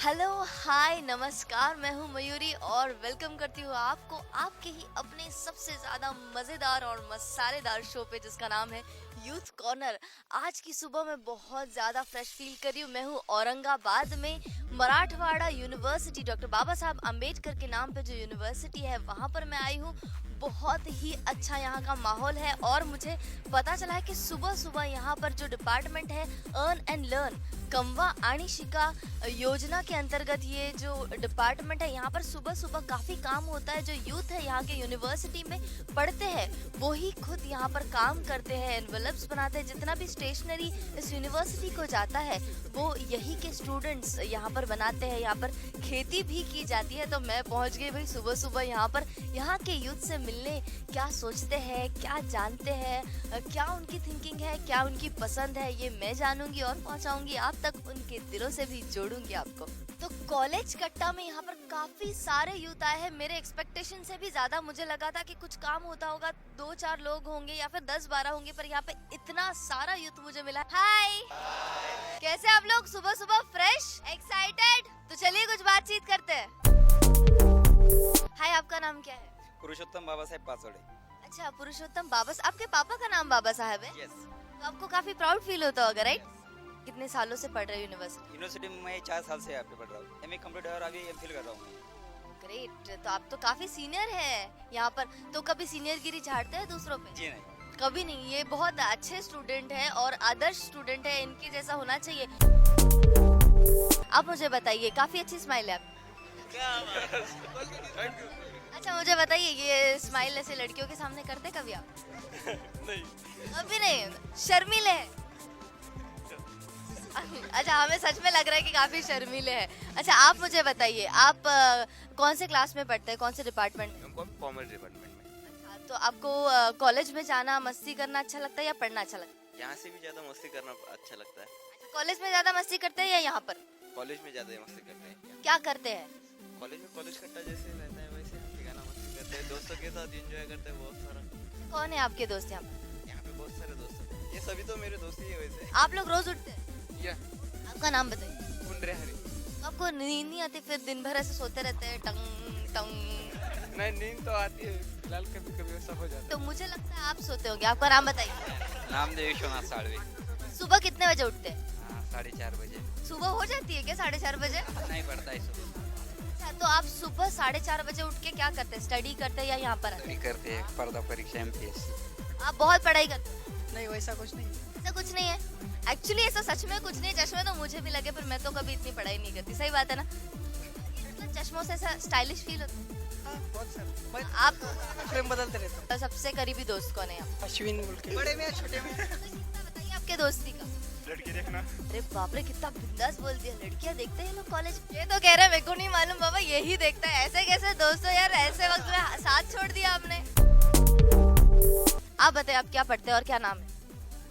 Hello hi नमस्कार, मैं हूँ मयूरी और वेलकम करती हूँ आपको आपके ही अपने सबसे ज़्यादा मज़ेदार और मसालेदार शो पे जिसका नाम है यूथ कॉर्नर। आज की सुबह मैं बहुत ज़्यादा फ्रेश फील कर रही हूँ। मैं हूँ औरंगाबाद में मराठवाड़ा यूनिवर्सिटी, डॉक्टर बाबा साहब अम्बेडकर के नाम पे जो यूनिवर्सिटी है वहाँ पर मैं आई हूँ। बहुत ही अच्छा यहाँ का माहौल है और मुझे पता चला है कि सुबह सुबह यहाँ पर जो डिपार्टमेंट है अर्न एंड लर्न कम्वा आणि शिका योजना के अंतर्गत ये जो डिपार्टमेंट है यहाँ पर सुबह सुबह काफ़ी काम होता है। जो यूथ है यहाँ के यूनिवर्सिटी में पढ़ते हैं वो ही खुद यहाँ पर काम करते हैं, एनवेलप्स बनाते हैं। जितना भी स्टेशनरी इस यूनिवर्सिटी को जाता है वो यही के स्टूडेंट्स यहाँ पर बनाते हैं। यहाँ पर खेती भी की जाती है। तो मैं पहुँच गई भाई सुबह सुबह यहाँ पर, यहाँ के यूथ से मिलने। क्या सोचते हैं, क्या जानते हैं, क्या उनकी थिंकिंग है, क्या उनकी पसंद है, ये मैं जानूंगी और पहुंचाऊंगी आप तक, उनके दिलों से भी जोड़ूंगी आपको। तो कॉलेज कट्टा में यहाँ पर काफी सारे यूथ आए हैं। मेरे एक्सपेक्टेशन से भी ज्यादा मुझे लगा था कि कुछ काम होता होगा, 2-4 लोग होंगे या फिर 10-12 होंगे, पर यहाँ पे इतना सारा यूथ मुझे मिला। हाय, कैसे आप लोग? सुबह सुबह फ्रेश, एक्साइटेड? तो चलिए कुछ बातचीत करते हैं। हाय, आपका नाम क्या है? पुरुषोत्तम बाबा साहेब पाचोड़े। अच्छा, पुरुषोत्तम बाबा। आपके पापा का नाम बाबा साहब है? यस। तो आपको काफी प्राउड फील होता होगा, राइट? कितने सालों से पढ़ रहे हो यूनिवर्सिटी? यूनिवर्सिटी में मैं 4 साल से यहाँ पे पढ़ रहा हूँ। एमए कंप्लीट है और अभी एमफिल कर रहा हूँ। ग्रेट, तो आप तो काफी सीनियर है यहाँ पर। तो कभी सीनियरगिरी झाड़ते हैं दूसरों पे? जी नहीं। कभी नहीं। ये बहुत अच्छे स्टूडेंट है और आदर्श स्टूडेंट है, इनके जैसा होना चाहिए। आप मुझे बताइए, काफी अच्छी स्माइल है आपकी। अच्छा, मुझे बताइए, ये स्माइल ऐसे लड़कियों के सामने करते कभी आप? नहीं। अभी नहीं, शर्मीले हैं। अच्छा, हमें सच में लग रहा है कि काफी शर्मीले हैं। अच्छा, आप मुझे बताइए, आप कौन से क्लास में पढ़ते हैं, कौन से डिपार्टमेंट में? कॉमर्स डिपार्टमेंट में। अच्छा, तो आपको कॉलेज में जाना, मस्ती करना अच्छा लगता है या पढ़ना अच्छा लगता है? यहाँ से भी ज्यादा मस्ती करना अच्छा लगता है। कॉलेज में ज्यादा मस्ती करते हैं या यहाँ पर? कॉलेज में ज्यादा मस्ती करते हैं। क्या करते हैं? कॉलेज में कॉलेज कट्टा जैसे रहता है वैसे ठिकाना मस्ती करते हैं, दोस्तों के साथ एंजॉय करते हैं बहुत सारा। कौन है आपके दोस्त यहाँ पर? यहाँ पे बहुत सारे दोस्त हैं। ये सभी तो मेरे दोस्त ही है वैसे। आप लोग रोज उठते हैं? या आपका नाम बताइए। कुंडरे हरी। आपको नींद नहीं आती? फिर दिन भर ऐसे सोते रहते हैं टंग टंग? नहीं, नींद तो आती है फिलहाल, कभी कभी ऐसा हो जाता तो मुझे लगता है आप सोते होंगे। आपका नाम बताइए। है। नामदेव विश्वनाथ साड़वी। सुबह कितने बजे उठते हैं? 4:30 बजे। सुबह हो जाती है क्या 4:30 बजे? नहीं पड़ता है सुबह। अच्छा, तो आप सुबह 4:30 बजे उठ के क्या करते हैं? स्टडी करते हैं या यहाँ पर आते स्टडी करते हैं, स्पर्धा परीक्षा एमपीएससी। हैं? आप बहुत पढ़ाई करते हैं? नहीं, वैसा कुछ नहीं। ऐसा कुछ नहीं है एक्चुअली, ऐसा सच में कुछ नहीं। चश्मे तो मुझे भी लगे, पर मैं तो कभी इतनी पढ़ाई नहीं करती। सही बात है ना? मतलब चश्मों से ऐसा स्टाइलिश फील होता है। बहुत सारे। आप फ्रेम बदलते रहते। सबसे करीबी दोस्त कौन है यहाँ? अश्विन बोल के। बड़े में या छोटे में? बताइए आपके दोस्ती का। लड़की देखना। अरे बाप रे, कितना बिंदास बोल दिया। लड़कियां देखते हैं लोग कॉलेज? ये तो कह रहे हैं मेरे को नहीं मालूम बाबा, यही देखता है। ऐसे कैसे दोस्तों यार, ऐसे वक्त में साथ छोड़ दिया आपने। आप बताइए, आप क्या पढ़ते हैं और क्या नाम है?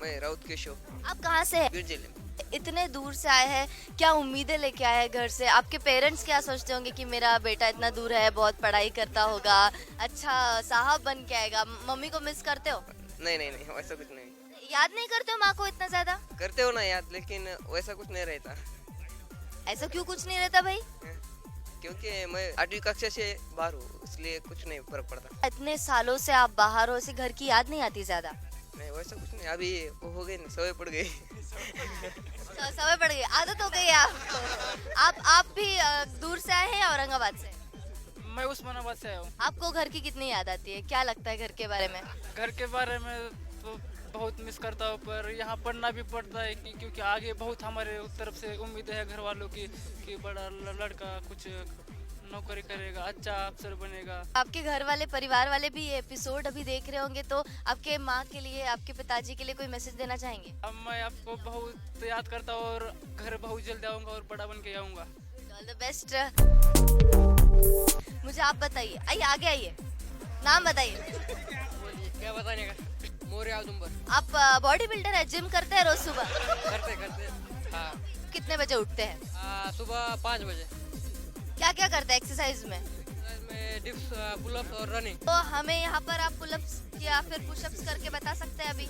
मैं राउत केशव। आप कहाँ से हैं? जिले में। इतने दूर से आए हैं, क्या उम्मीदें लेके आए हैं घर से? आपके पेरेंट्स क्या सोचते होंगे कि मेरा बेटा इतना दूर है, बहुत पढ़ाई करता होगा, अच्छा साहब बन के आएगा? मम्मी को मिस करते हो? नहीं नहीं नहीं, वैसा कुछ नहीं। याद नहीं करते हो माँ को इतना ज्यादा? करते हो ना याद, लेकिन वैसा कुछ नहीं रहता। ऐसा क्यों कुछ नहीं रहता भाई? क्योंकि मैं 8वीं कक्षा से बाहर हूँ, इसलिए कुछ नहीं फर्क पड़ता। इतने सालों से आप बाहर हो, ऐसे घर की याद नहीं आती ज्यादा? नहीं, वैसा कुछ नहीं। अभी वो हो गई ना, समय पड़ गई। समय पड़ गई, आदत हो गई है आपको। आप भी दूर से आए हैं, औरंगाबाद से? मैं उस्मानाबाद से आया हूँ। आपको घर की कितनी याद आती है? क्या लगता है घर के बारे में? घर के बारे में तो बहुत मिस करता हूँ, पर यहाँ पढ़ना भी पड़ता है क्योंकि आगे बहुत हमारे तरफ से उम्मीदें है घर वालों की कि बड़ा लड़का कुछ नौकरी करेगा, अच्छा अफसर बनेगा। आपके घर वाले, परिवार वाले भी ये एपिसोड अभी देख रहे होंगे, तो आपके माँ के लिए, आपके पिताजी के लिए कोई मैसेज देना चाहेंगे? अब मैं आपको बहुत याद करता हूँ और घर बहुत जल्द आऊँगा और बड़ा बन के आऊँगा। All the best. मुझे आप बताइए, आइए आगे आइए, नाम बताइए। क्या बताने का? मोरे आदुम्बर। आप बॉडी बिल्डर है, जिम करते हैं रोज सुबह? करते हाँ। कितने बजे उठते हैं? सुबह 5 बजे। क्या क्या करते हैं एक्सरसाइज में? में डिप्स, पुलअप्स और रनिंग। तो हमें यहाँ पर आप पुलअप्स या फिर पुशअप्स करके बता सकते हैं अभी?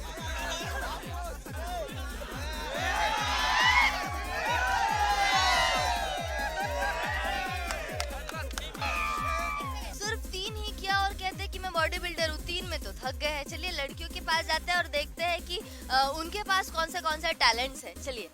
पास जाते हैं और देखते हैं कि उनके पास कौन से टैलेंट्स हैं। चलिए।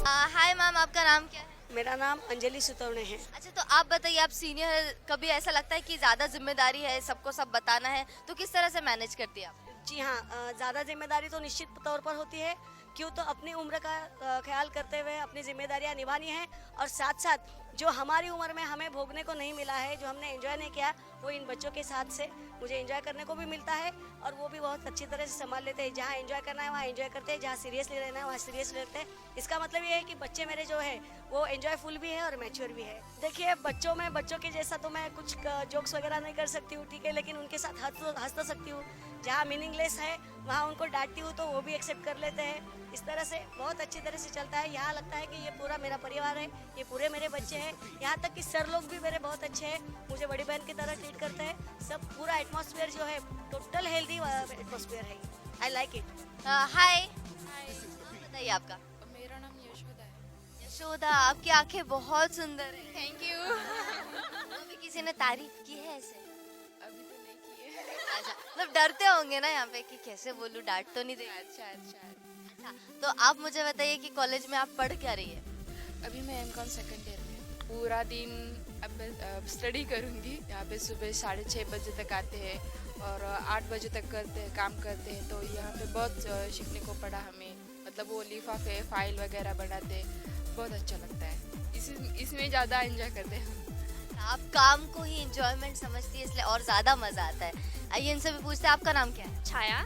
हाय मैम, आपका नाम क्या है? मेरा नाम अंजलि सुतवणे है। अच्छा, तो आप बताइए, आप सीनियर, कभी ऐसा लगता है कि ज़्यादा जिम्मेदारी है, सबको सब बताना है, तो किस तरह से मैनेज करती है आप? जी हाँ, ज़्यादा जिम्मेदारी तो निश्चित तौर पर होती है। क्यों तो अपनी उम्र का ख्याल करते हुए अपनी जिम्मेदारियां निभानी है, और साथ साथ जो हमारी उम्र में हमें भोगने को नहीं मिला है, जो हमने एंजॉय नहीं किया, वो इन बच्चों के साथ से मुझे एंजॉय करने को भी मिलता है, और वो भी बहुत अच्छी तरह से संभाल लेते हैं। जहाँ एंजॉय करना है वहाँ एंजॉय करते हैं, जहाँ सीरियसली रहना है वहाँ सीरियस लेते हैं। इसका मतलब ये है कि बच्चे मेरे जो है वो एंजॉयफुल भी है और मैच्योर भी है। देखिए, बच्चों के जैसा तो मैं कुछ जोक्स वगैरह नहीं कर सकती हूँ, ठीक है, लेकिन उनके साथ हंस तो सकती हूँ। जहाँ मीनिंगलेस है वहाँ उनको डांटती हूँ तो वो भी एक्सेप्ट कर लेते हैं। इस तरह से बहुत अच्छी तरह से चलता है। यहाँ लगता है कि ये पूरा मेरा परिवार है, ये पूरे मेरे बच्चे हैं। यहाँ तक कि सर लोग भी मेरे बहुत अच्छे हैं, मुझे बड़ी बहन की तरह ट्रीट करते हैं। सब पूरा एटमॉस्फेयर जो है टोटल हेल्दी एटमॉस्फेयर है। I like it. हाय, बताइए आपका। मेरा नाम यशोदा है। यशोदा, आपकी आंखें बहुत सुंदर है। Thank you. कभी किसी ने तारीफ की है ऐसे? अभी तो नहीं की है। अच्छा, मतलब डरते होंगे ना यहाँ पे कि कैसे बोलूं, डांट तो नहीं देगा। अच्छा। अच्छा, तो आप मुझे बताइए कि कॉलेज में आप पढ़ क्या रही है? अभी मैं एमकॉम सेकंड ईयर में हूँ। पूरा दिन अब स्टडी करूँगी। यहाँ पे सुबह 6:30 बजे तक आते हैं और 8 बजे तक काम करते हैं। तो यहाँ पे बहुत सीखने को पड़ा हमें। मतलब वो लिफाफे फाइल वगैरह बनाते हैं, बहुत अच्छा लगता है। इसमें ज़्यादा एंजॉय करते हैं हम। आप काम को ही इंजॉयमेंट समझती है, इसलिए और ज्यादा मजा आता है। आइए इनसे भी पूछते हैं, आपका नाम क्या है? छाया।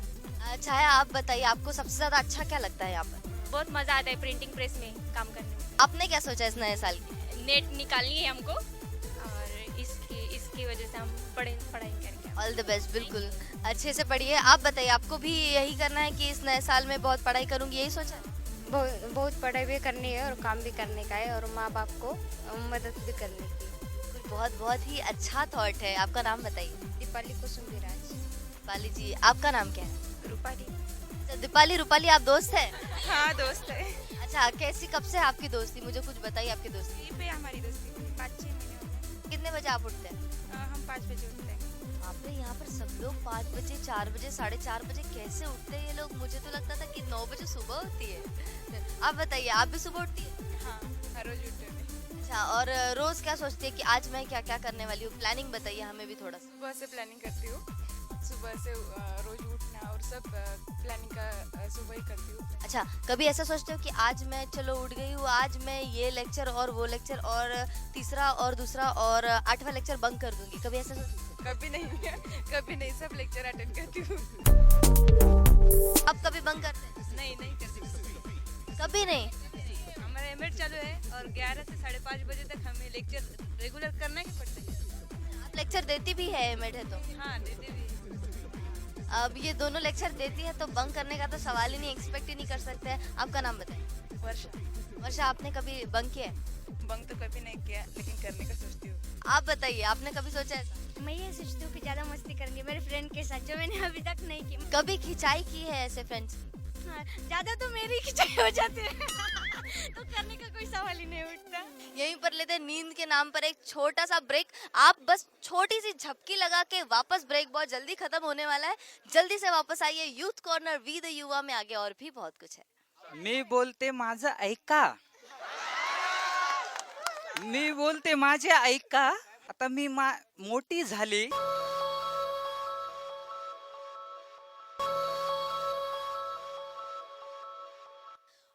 छाया, आप बताइए, आपको सबसे ज्यादा अच्छा क्या लगता है यहाँ पर? बहुत मजा आता है प्रिंटिंग प्रेस में काम करने में। आपने क्या सोचा इस नए साल की? नेट निकालनी है हमको, और इसकी वजह से हम पढ़ाई करेंगे। ऑल द बेस्ट, बिल्कुल अच्छे से पढ़िए। आप बताइए, आपको भी यही करना है कि इस नए साल में बहुत पढ़ाई करूंगी, यही सोचा है? बहुत पढ़ाई भी करनी है और काम भी करने का है, और माँ बाप को मदद भी करने की। बहुत ही अच्छा थॉट है। आपका नाम बताइए। दीपाली कुसुम विराज। दीपाली जी, आपका नाम क्या है? रूपाली। अच्छा, दीपाली, रूपाली आप दोस्त हैं? हाँ, दोस्त है। अच्छा, कैसी, कब से आपकी दोस्ती? मुझे कुछ बताइए आपकी दोस्ती। यहीं पे हमारी दोस्ती 5-6 महीने हो गए। कितने बजे आप उठते हैं? हम 5 बजे उठते हैं। आप यहाँ पर सब लोग 5 बजे, 4 बजे, 4:30 बजे कैसे उठते हैं ये लोग? मुझे तो लगता था कि 9 बजे सुबह होती है। आप बताइए, आप भी सुबह उठती है? हाँ, हर रोज उठते हैं। अच्छा, और रोज क्या सोचती है कि आज मैं क्या क्या करने वाली हूँ? प्लानिंग बताइए हमें भी थोड़ा सा। सुबह से प्लानिंग करती हूँ। सुबह से रोज उठना और सब प्लानिंग का सुबह ही करती हूँ। अच्छा, कभी ऐसा सोचते हो कि आज मैं, चलो उठ गई हूँ, आज मैं ये लेक्चर और वो लेक्चर और तीसरा और दूसरा और 8वां लेक्चर बंक कर दूंगी, कभी ऐसा कभी नहीं, सब लेक्चर अटेंड करती हूँ। आप कभी बंक करते हैं? नहीं करती। कभी नहीं। हमारा एमएड चालू है और 11 से 5:30 बजे तक हमें लेक्चर रेगुलर करना ही पड़ता है। आप लेक्चर देती भी है एमएड है तो? हाँ, देते भी। अब ये दोनों लेक्चर देती है तो बंक करने का तो सवाल ही नहीं, एक्सपेक्ट ही नहीं कर सकते हैं। आपका नाम बताइए। वर्षा। वर्षा, आपने कभी बंक किया है? बंक तो कभी नहीं किया, लेकिन करने का सोचती हूँ। आप बताइए, आपने कभी सोचा ऐसा? मैं ये सोचती हूँ कि ज़्यादा मस्ती करेंगे मेरे फ्रेंड के साथ, जो मैंने अभी तक नहीं की। कभी खिंचाई की है ऐसे फ्रेंड्स? हाँ, ज़्यादा तो मेरी खिंचाई हो जाती है तो करने का कोई सवाल ही नहीं उठता। यहीं पर लेते हैं नींद के नाम पर एक छोटा सा ब्रेक। आप बस छोटी सी झपकी लगा के वापस, ब्रेक बहुत जल्दी खत्म होने वाला है, जल्दी से वापस आइए। यूथ कॉर्नर वी द युवा में आगे और भी बहुत कुछ है। मी बोलते माझं ऐका. मी बोलते माझे ऐका. आता मी मोठी झाली.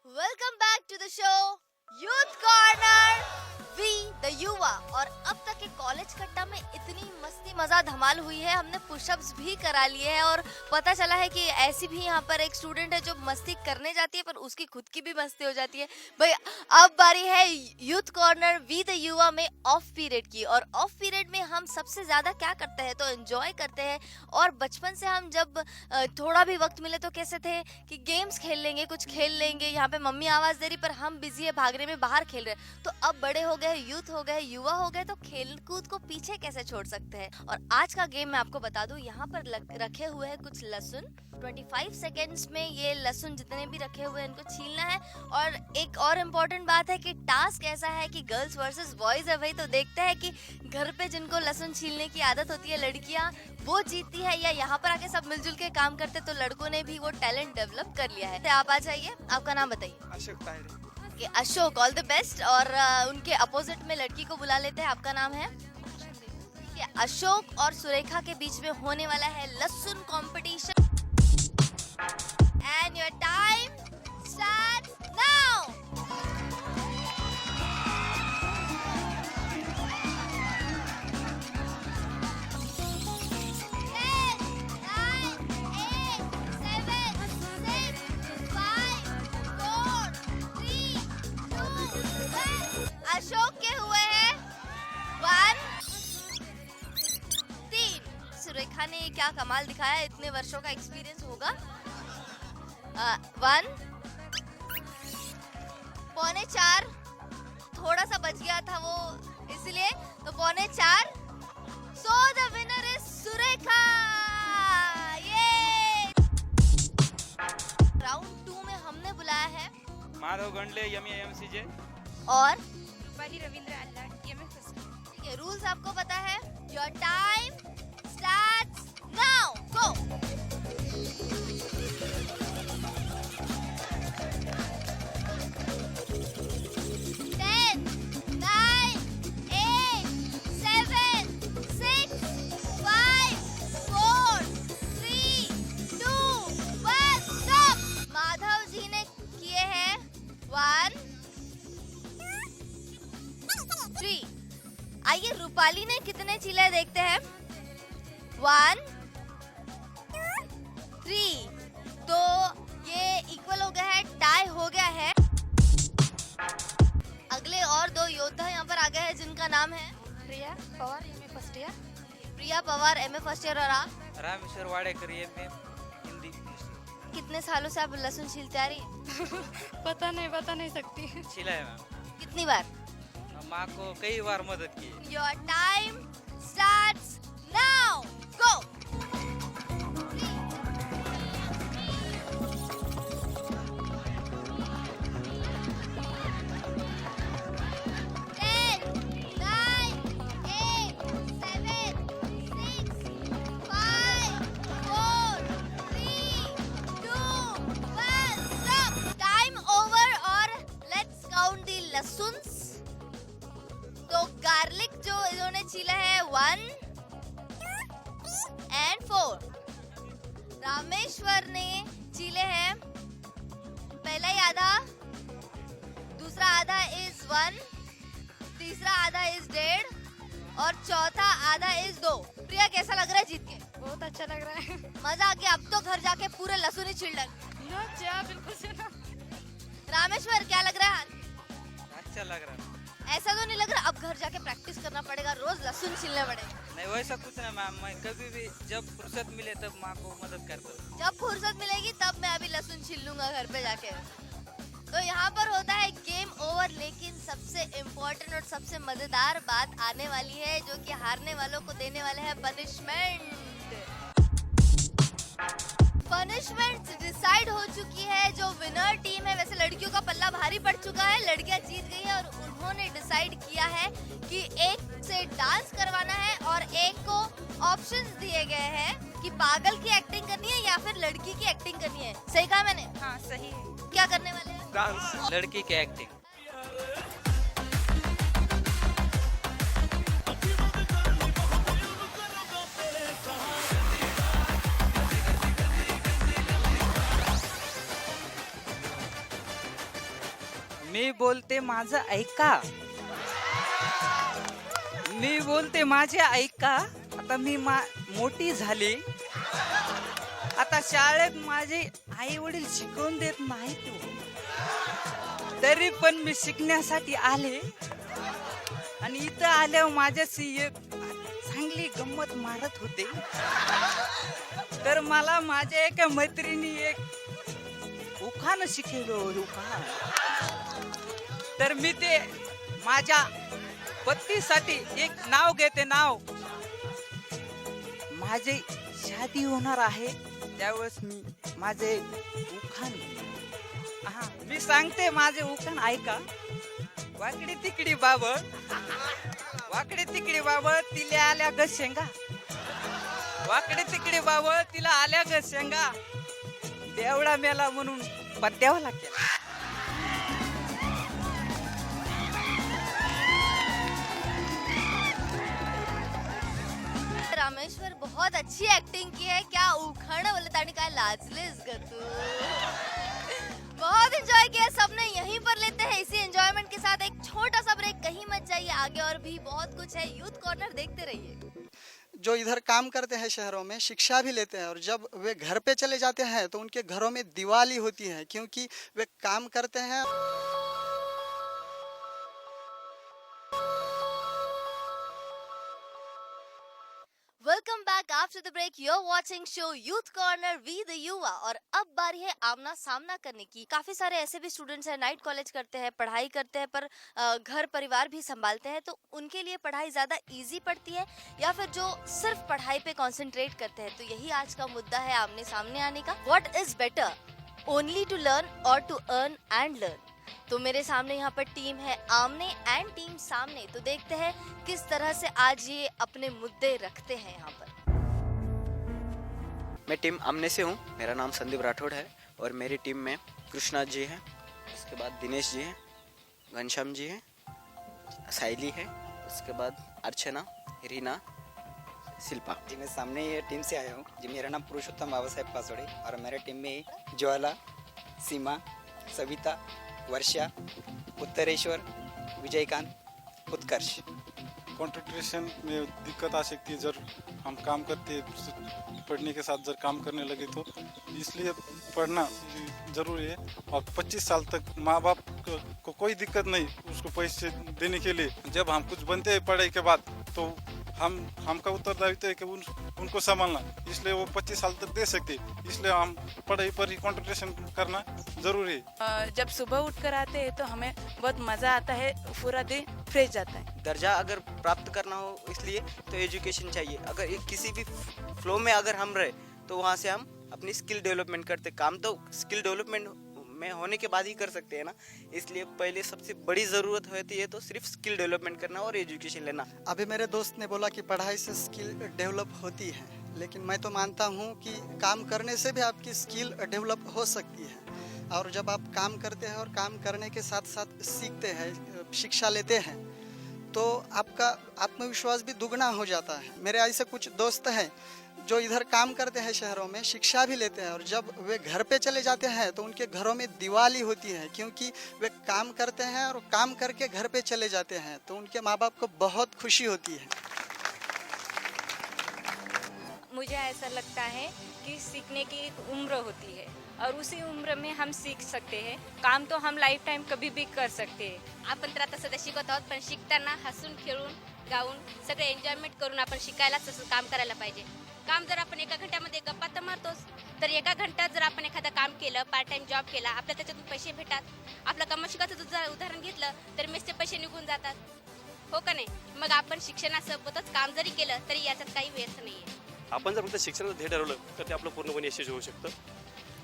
Welcome back to the show Youth Corner we the Yuva. और अब तक के कॉलेज कट्टा में इतनी मस्ती मजा धमाल हुई है, हमने पुशअप्स भी करा लिए हैं और पता चला है कि ऐसी भी यहाँ पर एक स्टूडेंट है जो मस्ती करने जाती है पर उसकी खुद की भी मस्ती हो जाती है। भाई, अब बारी है यूथ कॉर्नर वी द युवा में ऑफ पीरियड की। और ऑफ पीरियड में हम सबसे ज्यादा क्या करते हैं तो एंजॉय करते हैं। और बचपन से हम जब थोड़ा भी वक्त मिले तो कैसे थे कि गेम्स खेल लेंगे, कुछ खेल लेंगे, यहाँ पे मम्मी आवाज दे रही पर हम बिजी है भागने में, बाहर खेल रहे। तो अब बड़े हो गए गए, यूथ हो गए, युवा हो गए, तो खेल कूद को पीछे कैसे छोड़ सकते हैं। और आज का गेम मैं आपको बता दूं, यहाँ पर रखे हुए हैं कुछ लहसुन। 25 सेकेंड्स में ये लहसुन जितने भी रखे हुए हैं इनको छीलना है। और एक और इम्पोर्टेंट बात है कि टास्क ऐसा है कि गर्ल्स वर्सेस बॉयज है भाई, तो देखते हैं कि घर पे जिनको लहसुन छीलने की आदत होती है लड़कियां, वो जीतती है या यहाँ पर आके सब मिलजुल के काम करते, तो लड़कों ने भी वो टैलेंट डेवलप कर लिया है। तो आप आ जाइए, आपका नाम बताइए। Ashok Tayade. Ashok, all the best. और उनके अपोजिट में लड़की को बुला लेते हैं, आपका नाम है? अशोक और सुरेखा के बीच में होने वाला है लहसुन competition. And your time start now. Ashok के हुए हैं 1, 3। सुरेखा ने क्या कमाल दिखाया, इतने वर्षों का एक्सपीरियंस होगा। 1, 3.25, थोड़ा सा बच गया था वो, इसलिए तो 3.25। So the winner is Surekha. ये राउंड 2 में हमने बुलाया है माधव गंडले MAMCJ और रूपाली रविंद्र अल्लाह ठीक है, रूल्स आपको पता है। Your time starts now, go. 10, 9, 8, 7, 6, 5, 4, 3, 2, 1, stop। Madhav ji ने किए हैं 1, 3। आइए रूपाली ने कितने चीले देखते हैं। 1, 3। तो ये इक्वल हो गया है, टाई हो गया है। अगले और 2 योद्धा यहाँ पर आ गए हैं जिनका नाम है प्रिया पवार MA फर्स्ट ईयर। प्रिया पवार MA फर्स्ट ईयर। और आप? रामेश्वर वाडेकर MA हिंदी। कितने सालों से आप लहसुन छीलते आ रही है? बता नहीं सकती। छिला है मैम, कितनी बार? माँ को कई बार मदद की। Your time starts now, go. 10, 9, 8, 7, 6, 5, 4, 3, 2, 1, stop। Time over. और लेट्स काउंट द लहसुन्स। तो गार्लिक जो इन्होंने छीला है 1 and 4। रामेश्वर ने छीले हैं पहला ही आधा, दूसरा आधा इज 1, तीसरा आधा इज 1.5 और चौथा आधा इज 2। प्रिया कैसा लग रहा है जीत के? बहुत अच्छा लग रहा है। मजा आ गया, अब तो घर जाके पूरे लहसुन ही छील डाल। बिल्कुल से ना। रामेश्वर क्या लग रहा है? अच्छा लग रहा है। ऐसा तो नहीं लग रहा अब घर जाके प्रैक्टिस करना पड़ेगा, रोज लहसुन छीलने पड़ेगा? नहीं वैसा कुछ नहीं मैम, मैं कभी भी जब फुर्सत मिले तब माँ को मदद करता हूँ। जब फुर्सत मिलेगी तब मैं अभी लहसुन छील लूंगा घर पे जाके। तो यहाँ पर होता है गेम ओवर, लेकिन सबसे इम्पोर्टेंट और सबसे मजेदार बात आने वाली है, जो कि हारने वालों को देने वाले हैं पनिशमेंट। पनिशमेंट डिसाइड हो चुकी है। जो विनर टीम है, वैसे लड़कियों का पल्ला भारी पड़ चुका है, लड़कियां जीत गई है और उन्होंने डिसाइड किया है कि एक से डांस करवाना है और एक को ऑप्शंस दिए गए हैं कि पागल की एक्टिंग करनी है या फिर लड़की की एक्टिंग करनी है। सही कहा मैंने? हाँ सही है। क्या करने वाले हैं? डांस। लड़की की एक्टिंग। मी बोलते माझं ऐका. मी बोलते माझे ऐका. आता मी मोठी झाली. आता शाळेत माझे आई वडील शिकवून देत नाहीत, तरी पण मी शिकण्यासाठी आले आणि इथं आल्यावर माझ्याशी एक चांगली गंमत मारत होते, तर मला माझ्या एका मैत्रिणी एक उखाण शिकवलं. उखाण तर मी ते माझ्या पत्नीसाठी एक नाव घेते, नाव. माझे शादी होणार आहे त्यावेळेस मी माझे उखाण घेईन. हा, मी सांगते माझे उखाण ऐका. वाकडी तिकडी बाबळ, वाकडी तिकडी बाबळ तिला आल्या ग शेंगा, वाकडी तिकडी बाबळ तिला आल्या ग शेंगा, देवडा मेला म्हणून पद्यावला केला. रामेश्वर बहुत अच्छी एक्टिंग की है. क्या उखाणं बोलत आणि काय लाजलेस ग तू. बहुत एंजॉय किया सबने. यहीं पर लेते हैं इसी एंजॉयमेंट के साथ एक छोटा सा ब्रेक. कहीं मत जाइए, आगे और भी बहुत कुछ है. यूथ कॉर्नर देखते रहिए. जो इधर काम करते हैं शहरों में, शिक्षा भी लेते हैं, और जब वे घर पे चले जाते हैं तो उनके घरों में दिवाली होती है, क्योंकि वे काम करते हैं. Welcome back after the break. You are watching show Youth Corner we the Yuva. और अब बारी है आमना सामना करने की. काफी सारे ऐसे भी स्टूडेंट्स हैं, नाइट कॉलेज करते हैं, पढ़ाई करते हैं, पर घर परिवार भी संभालते हैं. तो उनके लिए पढ़ाई ज्यादा इजी पड़ती है या फिर जो सिर्फ पढ़ाई पे कंसंट्रेट करते हैं. तो यही आज का मुद्दा है आमने सामने आने का. What is better, only to learn or to earn and learn. तो मेरे सामने यहाँ पर टीम है आमने एंड टीम सामने. तो देखते हैं किस तरह से आज ये अपने मुद्दे रखते हैं यहाँ पर. मैं टीम आमने से हूँ. मेरा नाम संदीप राठौड़ है और मेरी टीम में कृष्णा जी हैं, उसके बाद दिनेश जी हैं, घनश्याम जी हैं, साइली है, उसके बाद अर्चना, रीना, शिल्पा. जी मैं सामने ये टीम से आया हूँ. जी मेरा नाम पुरुषोत्तम बाबा साहेब पासोड़े और मेरे टीम में ज्वाला, सीमा, सविता, वर्षा, उत्तरेश्वर, विजयकांत, उत्कर्ष. कंसंट्रेशन में दिक्कत आ सकती है जब हम काम करते पढ़ने के साथ जब काम करने लगे, तो इसलिए पढ़ना जरूरी है. और 25 साल तक माँ बाप को कोई दिक्कत नहीं उसको पैसे देने के लिए. जब हम कुछ बनते हैं पढ़ाई के बाद तो हमका उत्तरदायित्व है कि उनको संभालना, इसलिए वो 25 साल तक दे सकते. इसलिए हम पढ़ाई पर ही कंसंट्रेशन करना जरूरी है. जब सुबह उठकर आते हैं तो हमें बहुत मज़ा आता है, पूरा दिन फ्रेश जाता है. दर्जा अगर प्राप्त करना हो इसलिए तो एजुकेशन चाहिए. अगर एक किसी भी फ्लो में अगर हम रहे तो वहाँ से हम अपनी स्किल डेवलपमेंट करते. काम तो स्किल डेवलपमेंट में होने के बाद ही कर सकते हैं ना. इसलिए पहले सबसे बड़ी ज़रूरत होती है तो सिर्फ स्किल डेवलपमेंट करना और एजुकेशन लेना. अभी मेरे दोस्त ने बोला कि पढ़ाई से स्किल डेवलप होती है, लेकिन मैं तो मानता हूँ कि काम करने से भी आपकी स्किल डेवलप हो सकती है. और जब आप काम करते हैं और काम करने के साथ साथ सीखते हैं, शिक्षा लेते हैं, तो आपका आत्मविश्वास भी दुगना हो जाता है. मेरे ऐसे कुछ दोस्त हैं जो इधर काम करते हैं शहरों में, शिक्षा भी लेते हैं, और जब वे घर पे चले जाते हैं तो उनके घरों में दिवाली होती है, क्योंकि वे काम करते हैं और काम करके घर पे चले जाते हैं. तो उनके माँ बाप को बहुत खुशी होती है. मुझे ऐसा लगता है की सीखने की एक उम्र होती है और उसी उम्र में हम सीख सकते हैं. काम तो हम लाईफ टाइम कभी भी कर सकते हैं. आपण तर आता सध्या शिकत आहोत, पण शिकताना हसून खेळून गाऊन सगळे एन्जॉयमेंट करून आपण शिकायलाच तसं काम करायला पाहिजे. काम जर आपण एका घंट्यामध्ये गप्पा तर मारतोच, तर एका घंट्यात जर आपण एखादं काम केलं, पार्ट टाइम जॉब केला, आपल्या त्याच्यातून पैसे भेटतात. आपलं कमाशिकाचं जर उदाहरण घेतलं तर मेसचे पैसे निघून जातात, हो का नाही. मग आपण शिक्षणासोबतच काम जरी केलं तरी याच्यात काही व्यर्थ नाही आहे. आपण जर फक्त शिक्षणाचं ध्येय ठरवलं तर ते आपलं पूर्णपणे यशस्वी होऊ शकतं.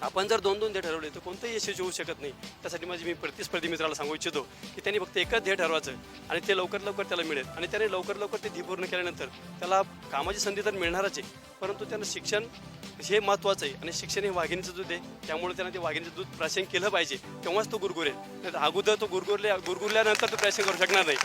आपण जर 2-2 ध्येय ठरवले तर कोणतंही यशस्वी होऊ शकत नाही. त्यासाठी मी प्रतिस्पर्धी मित्राला सांगू इच्छितो की त्यांनी फक्त एकच ध्येय ठरवायचं आणि ते लवकर त्याला मिळेल. आणि त्याने लवकर ते ध्येय पूर्ण केल्यानंतर त्याला कामाची संधी तर मिळणारच आहे, परंतु त्यांना शिक्षण हे महत्त्वाचं आहे. आणि शिक्षण हे वाघिणीचं दूध आहे, त्यामुळे त्यांना ते वाघिणीचं दूध प्राशन केलं पाहिजे, तेव्हाच तो गुरगुरेल. नाही तर अगोदर तो गुरगुरल्यानंतर तो प्राशन करू शकणार नाही.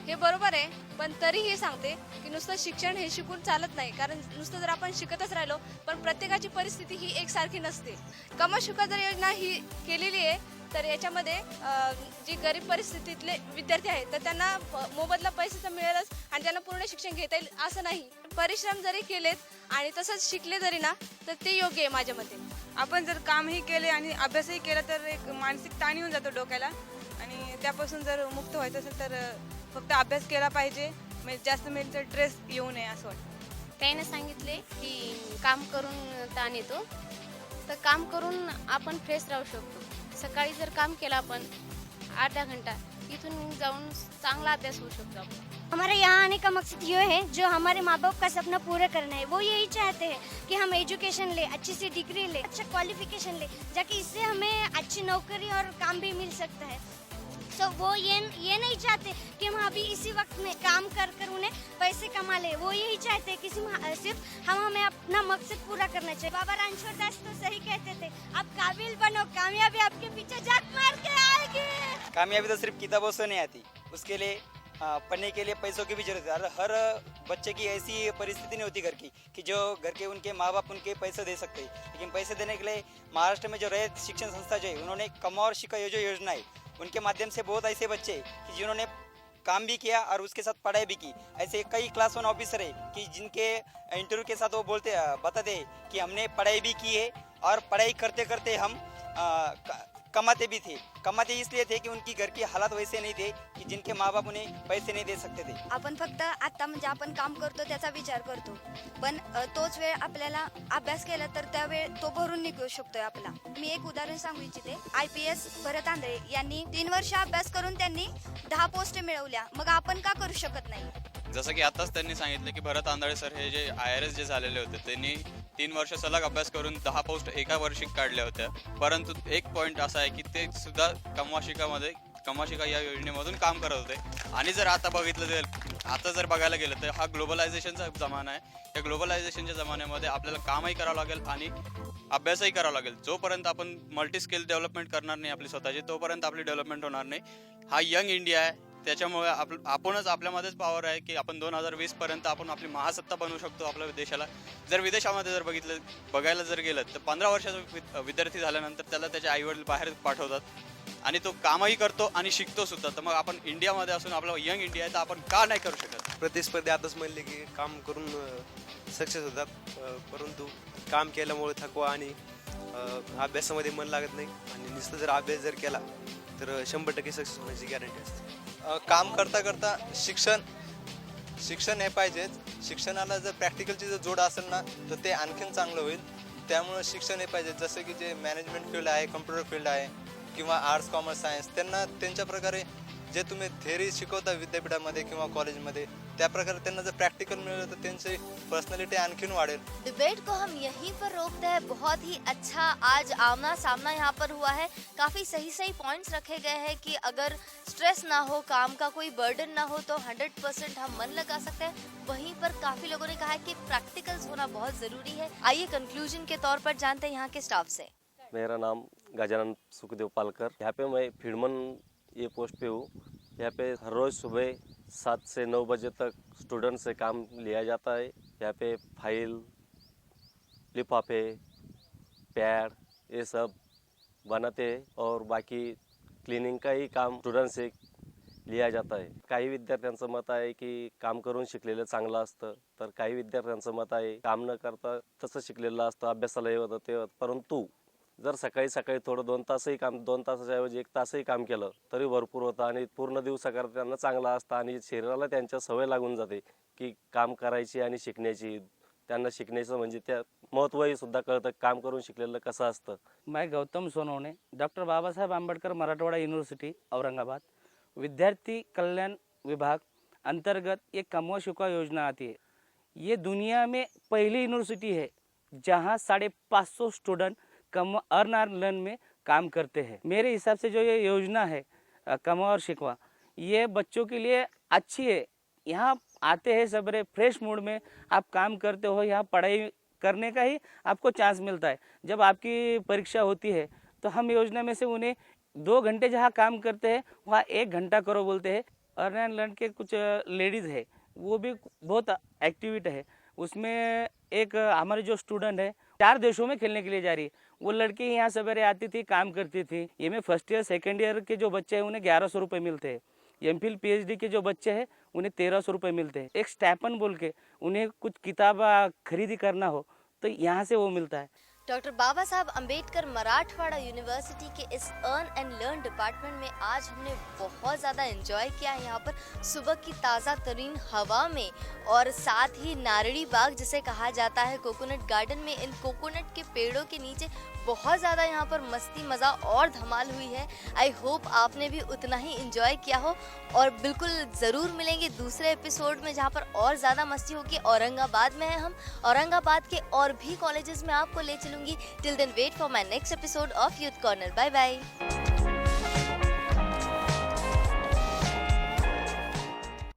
हे बरोबर आहे, पण तरीही सांगते की नुसतं शिक्षण हे शिकून चालत नाही. कारण नुसतं जर आपण शिकतच राहिलो पण प्रत्येकाची परिस्थिती ही एकसारखी नसते. कमाशिका जर योजना ही केलेली आहे तर याच्यामध्ये जी गरीब परिस्थितीतले विद्यार्थी आहेत तर त्यांना मोबदला पैसे तर मिळेलच आणि त्यांना पूर्ण शिक्षण घेता येईल असं नाही. परिश्रम जरी केलेत आणि तसंच शिकले जरी ना तर ते योग्य आहे माझ्या मते. आपण जर कामही केले आणि अभ्यासही केला तर एक मानसिक ताण येऊन जातो डोक्याला, आणि त्यापासून जर मुक्त व्हायचं असेल तर फक्त अभ्यास केला पाहिजे, म्हणजे जास्त मेंटल स्ट्रेस येऊ नये असं वाटतं. त्याने सांगितले की काम करून ताण येतो, तर काम करून आपण फ्रेश राहू शकतो. सकाळी जर काम केलं आपण अर्धा घंटा इथून जाऊन चांगला अभ्यास होऊ शकतो आपला. हमारे यहाँ आने का मकसद ये है, जो हमारे माँ बाप का सपना पूरा करना है. वो यही चाहते हैं कि हम एजुकेशन ले, अच्छी सी डिग्री ले, अच्छा क्वालिफिकेशन ले, जाके इससे हमें अच्छी नौकरी और काम भी मिल सकता है. सो वो ये नहीं चाहते कि हम अभी इसी वक्त में काम कर कर उन्हें पैसे कमा ले. वो यही चाहते हैं कि सिर्फ हमें अपना मकसद पूरा करना चाहिए. बाबा रणछोड़ दास तो सही कहते थे, आप काबिल बनो, कामयाबी आपके पीछे जात मार के आएगी. कामयाबी तो सिर्फ किताबों से नहीं आती, उसके लिए पढ़ने के लिए पैसों की भी जरूरत है. हर बच्चे की ऐसी परिस्थिति नहीं होती घर की कि जो घर के उनके माँ बाप उनके पैसे दे सकते हैं. लेकिन पैसे देने के लिए महाराष्ट्र में जो रैयत शिक्षण संस्था जो है, उन्होंने कमा और शिका ये जो योजना है, उनके माध्यम से बहुत ऐसे बच्चे कि जिन्होंने काम भी किया और उसके साथ पढ़ाई भी की. ऐसे कई क्लास 1 ऑफिसर है कि जिनके इंटरव्यू के साथ वो बताते कि हमने पढ़ाई भी की है और पढ़ाई करते करते हम कमाते भी थे. कमाते इसलिए थे की उनकी घर की हालात वैसे नाही थे की जिनके माँ बाप उन्हें पैसे नाही दे सकते थे. आपण फक्त आता म्हणजे आपण काम करतो त्याचा विचार करतो, पण तोच वेळ आपल्याला अभ्यास केला तर त्या वेळ तो भरून निघू शकतोय आपला. मी एक उदाहरण सांगू इच्छिते. IPS भरत आंधळे यांनी 3 वर्ष अभ्यास करून त्यांनी 10 पोस्ट मिळवल्या. मग आपण का करू शकत नाही? जसं की आताच त्यांनी सांगितलं की भरत आंधळे सर हे जे IRS जे झालेले होते त्यांनी 3 वर्ष सलग अभ्यास करून 10 पोस्ट एका वर्षी काढल्या होत्या. परंतु एक पॉईंट असा आहे की ते सुद्धा कमवाशिका या योजनेमधून काम करत होते. आणि जर आता बघायला गेलं तर हा ग्लोबलायझेशनचा जमाना आहे. या ग्लोबलायझेशनच्या जमान्यामध्ये आपल्याला कामही करावं लागेल आणि अभ्यासही करावा लागेल. जोपर्यंत आपण मल्टी स्किल डेव्हलपमेंट करणार नाही आपली स्वतःची, तोपर्यंत आपली डेव्हलपमेंट होणार नाही. हा यंग इंडिया आहे, त्याच्यामुळे आपणच आपल्यामध्येच पॉवर आहे की आपण 2020 पर्यंत आपण आपली महासत्ता बनवू शकतो आपल्या देशाला. जर विदेशामध्ये जर बघायला जर गेलं तर 15 वर्षाचा विद्यार्थी झाल्यानंतर त्याला त्याचे आईवडील बाहेर पाठवतात आणि तो कामही करतो आणि शिकतो सुद्धा. तर मग आपण इंडियामध्ये असून आपला यंग इंडिया आहे तर आपण का नाही करू शकत? प्रतिस्पर्धी आताच म्हणले की काम करून सक्सेस होतात, परंतु काम केल्यामुळे थकवा आणि अभ्यासामध्ये मन लागत नाही. आणि नुसतं जर अभ्यास जर केला तर 100% सक्सेस होण्याची गॅरंटी असते. काम करता करता शिक्षण हे पाहिजेच. शिक्षणाला जर प्रॅक्टिकलची जर जोड असेल ना तर ते आणखीन चांगलं होईल. त्यामुळे शिक्षण हे पाहिजे. जसं की जे मॅनेजमेंट फील्ड आहे, कम्प्युटर फील्ड आहे किंवा आर्ट्स कॉमर्स सायन्स, त्यांना त्यांच्या प्रकारे जे तुम्ही थेअरी शिकवता विद्यापीठामध्ये किंवा कॉलेजमध्ये, त्या प्रकारे त्यांना जर प्रॅक्टिकल मिळालं तर त्यांची पर्सनॅलिटी आणखीन वाढेल. डिबेट को हम यहीं पर रोकते हैं. बहुत ही अच्छा आज आमना सामना यहाँ पर हुआ है. काफ़ी सही पॉइंट्स रखे गए हैं कि अगर स्ट्रेस ना हो, काम का कोई बर्डन ना हो तो 100% हम मन लगा सकते हैं. वहीं पर काफ़ी लोगों ने कहा है कि प्रैक्टिकल्स होना बहुत ज़रूरी है. आइए कंक्लूजन के तौर पर जानते हैं यहाँ के स्टाफ से. मेरा नाम गजानन सुखदेव पालकर. यहाँ पे मैं फीडमन ये पोस्ट पे हूँ. यहाँ पे हर रोज़ सुबह 7 से 9 बजे तक स्टूडेंट से काम लिया जाता है. यहाँ पे फाइल, लिफाफे, पैड ये सब बनाते हैं और बाकी क्लीनिंग का ही काम स्टूडेंट से लिया जाता आहे. काही विद्यार्थ्यांचं मत आहे की काम करून शिकलेलं चांगलं असतं, तर काही विद्यार्थ्यांचं मत आहे काम न करता तसं शिकलेलं असतं, अभ्यासाला हे होतं ते होतं. परंतु जर सकाळी थोडं 2 तासही काम, 2 तासाच्या ऐवजी 1 तासही काम केलं तरी भरपूर होतं आणि पूर्ण दिवसाकरता त्यांना चांगलं असतं आणि शरीराला त्यांच्या सवय लागून जाते की काम करायची आणि शिकण्याची. त्यांना शिकण्याचं म्हणजे त्या महत्त्वही सुद्धा कळतं, काम करून शिकलेलं कसं असतं. मैं गौतम सोनवणे, डॉक्टर बाबा साहेब आंबेडकर मराठवाड़ा यूनिवर्सिटी औरंगाबाद, विद्यार्थी कल्याण विभाग अंतर्गत एक कमवा शिकवा योजना आती है. ये दुनिया में पहली यूनिवर्सिटी है जहाँ 550 स्टूडेंट अर्न और लर्न में काम करते हैं. मेरे हिसाब से जो ये योजना है कमवा और शिकवा, ये बच्चों के लिए अच्छी है. यहाँ आते हैं सबरे फ्रेश मूड में आप काम करते हो, यहाँ पढ़ाई करने का ही आपको चांस मिलता है. जब आपकी परीक्षा होती है तो हम योजना में से उन्हें 2 घंटे जहाँ काम करते हैं वहाँ 1 घंटा करो बोलते हैं. अर्न एंड लर्न के कुछ लेडीज़ है वो भी बहुत एक्टिविटी है. उसमें एक हमारे जो स्टूडेंट है 4 देशों में खेलने के लिए जा रही है. वो लड़की यहाँ सवेरे आती थी, काम करती थी. ये में फर्स्ट ईयर सेकेंड ईयर के जो बच्चे हैं उन्हें 1100 रुपये मिलते हैं. MPhil PhD के जो बच्चे हैं उन्हें 1300 रुपये मिलते हैं. एक स्टैपन बोल के उन्हें कुछ किताब खरीदी करना हो तो यहाँ से वो मिलता है. डॉक्टर बाबा साहब अम्बेडकर मराठवाड़ा यूनिवर्सिटी के इस अर्न एंड लर्न डिपार्टमेंट में आज हमने बहुत ज़्यादा एंजॉय किया है यहाँ पर सुबह की ताज़ा तरीन हवा में, और साथ ही नारड़ी बाग जिसे कहा जाता है कोकोनट गार्डन में, इन कोकोनट के पेड़ों के नीचे बहुत ज़्यादा यहाँ पर मस्ती मज़ा और धमाल हुई है। आई होप आपने भी उतना ही एंजॉय किया हो, और बिल्कुल ज़रूर मिलेंगे दूसरे एपिसोड में जहाँ पर और ज़्यादा मस्ती होगी। औरंगाबाद में है हम, औरंगाबाद के और भी कॉलेजेस में आपको ले चलूँगी। Till then wait for my next episode of Youth Corner. Bye bye.